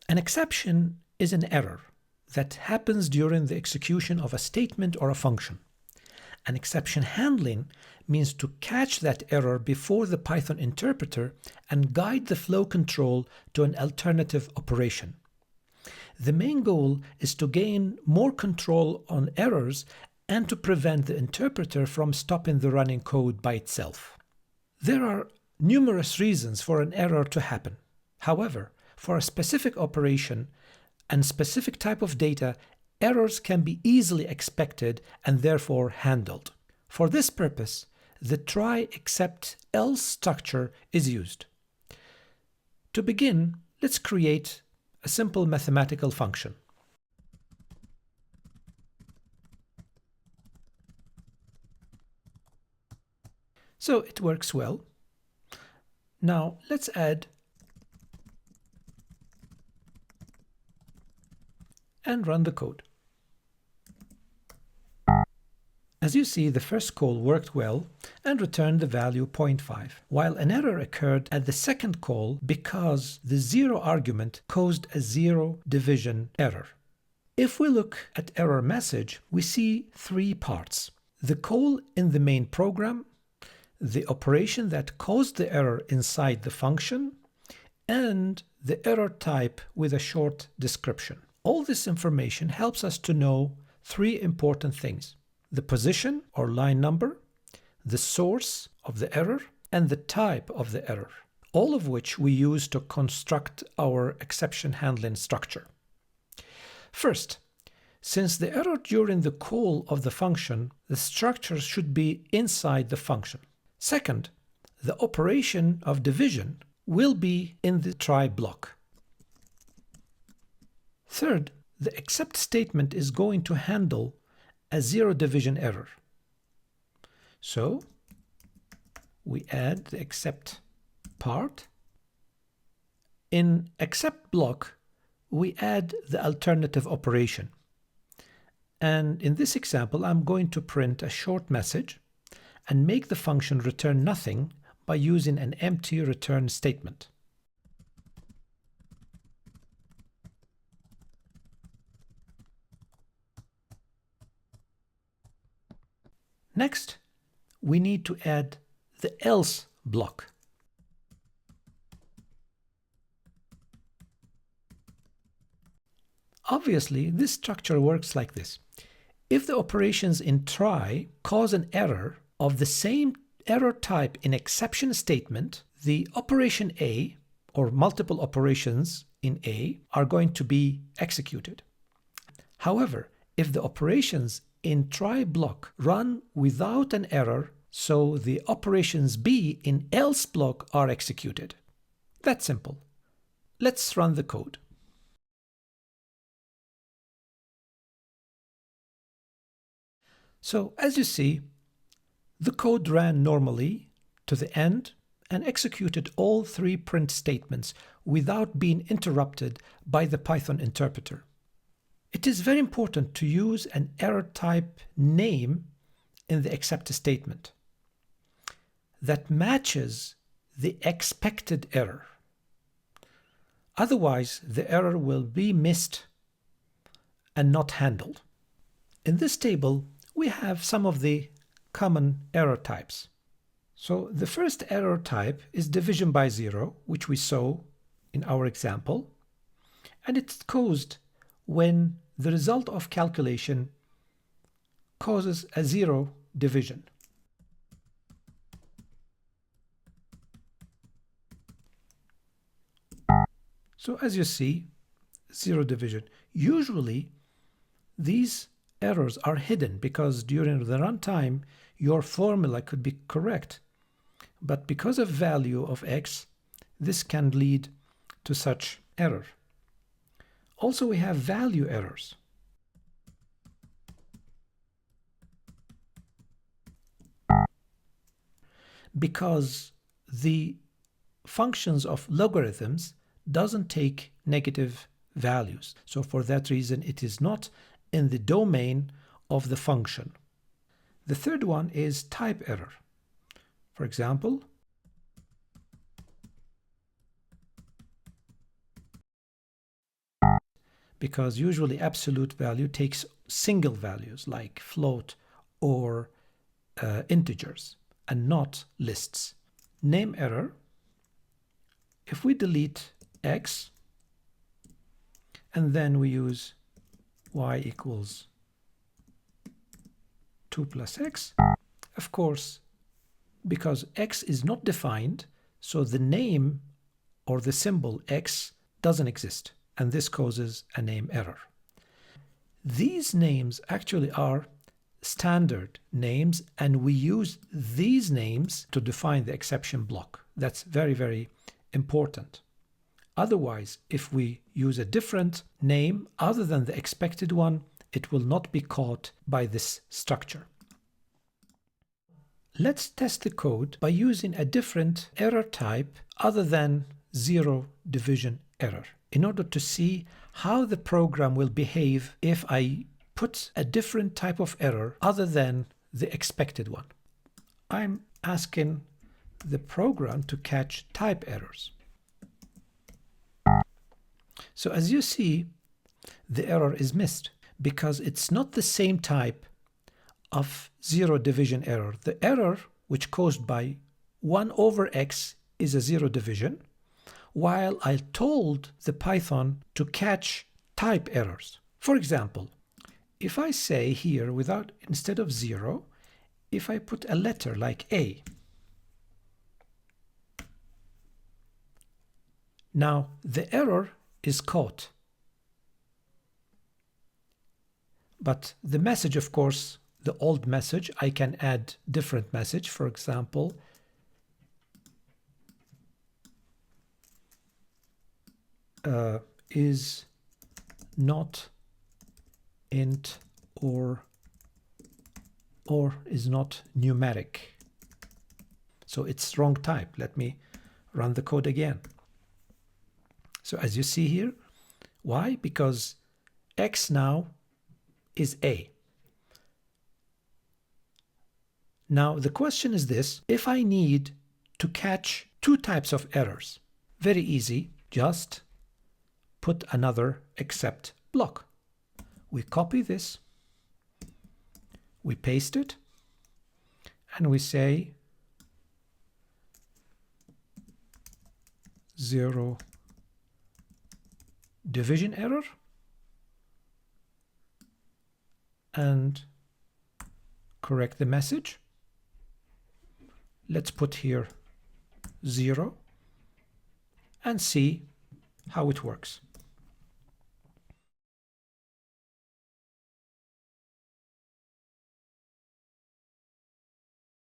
An exception is an error that happens during the execution of a statement or a function. An exception handling means to catch that error before the Python interpreter and guide the flow control to an alternative operation. The main goal is to gain more control on errors and to prevent the interpreter from stopping the running code by itself. There are numerous reasons for an error to happen. However, for a specific operation and specific type of data, errors can be easily expected and therefore handled. For this purpose, the try except else structure is used. To begin, let's create a simple mathematical function. So it works well. Now let's add and run the code. As you see, the first call worked well and returned the value 0.5, while an error occurred at the second call because the 0 argument caused a 0 division error. If we look at error message, we see 3 parts: the call in the main program, the operation that caused the error inside the function, and the error type with a short description. All this information helps us to know 3 important things: the position or line number, the source of the error, and the type of the error, all of which we use to construct our exception handling structure. First, since the error during the call of the function, the structure should be inside the function. Second, the operation of division will be in the try block. Third, the except statement is going to handle a 0 division error. So we add the except part. In except block, we add the alternative operation. And in this example, I'm going to print a short message and make the function return nothing by using an empty return statement. Next, we need to add the else block. Obviously, this structure works like this. If the operations in try cause an error of the same error type in exception statement, the operation A, or multiple operations in A, are going to be executed. However, if the operations in try block run without an error, so the operations B in else block are executed. That's simple. Let's run the code. So as you see, the code ran normally to the end and executed all 3 print statements without being interrupted by the Python interpreter. It is very important to use an error type name in the except statement that matches the expected error. Otherwise, the error will be missed and not handled. In this table, we have some of the common error types. So the first error type is division by 0, which we saw in our example, and it's caused when the result of calculation causes a 0 division. So as you see, 0 division. Usually these errors are hidden because during the runtime your formula could be correct, but because of value of x, this can lead to such error. Also, we have value errors. Because the functions of logarithms doesn't take negative values. So for that reason, it is not in the domain of the function. The third one is type error. For example, because usually absolute value takes single values like float or integers and not lists. Name error. If we delete x and then we use y equals 2 plus x, of course, because x is not defined, so the name or the symbol x doesn't exist, and this causes a name error. These names actually are standard names, and we use these names to define the exception block. That's very, very important. Otherwise, if we use a different name other than the expected one, it will not be caught by this structure. Let's test the code by using a different error type other than zero division error in order to see how the program will behave if I put a different type of error other than the expected one. I'm asking the program to catch type errors. So as you see, the error is missed because it's not the same type of zero division error. The error which caused by 1 over x is a zero division, while I told the Python to catch type errors. For example, if I say here instead of 0, if I put a letter like A, now the error is caught. But the message, of course, the old message, I can add different message. For example, is not int or is not numeric. So it's wrong type. Let me run the code again. So as you see here, why? Because x now is A. Now the question is this: if I need to catch two types of errors, very easy, just put another except block. We copy this, we paste it, and we say zero division error, and correct the message. Let's put here 0 and see how it works.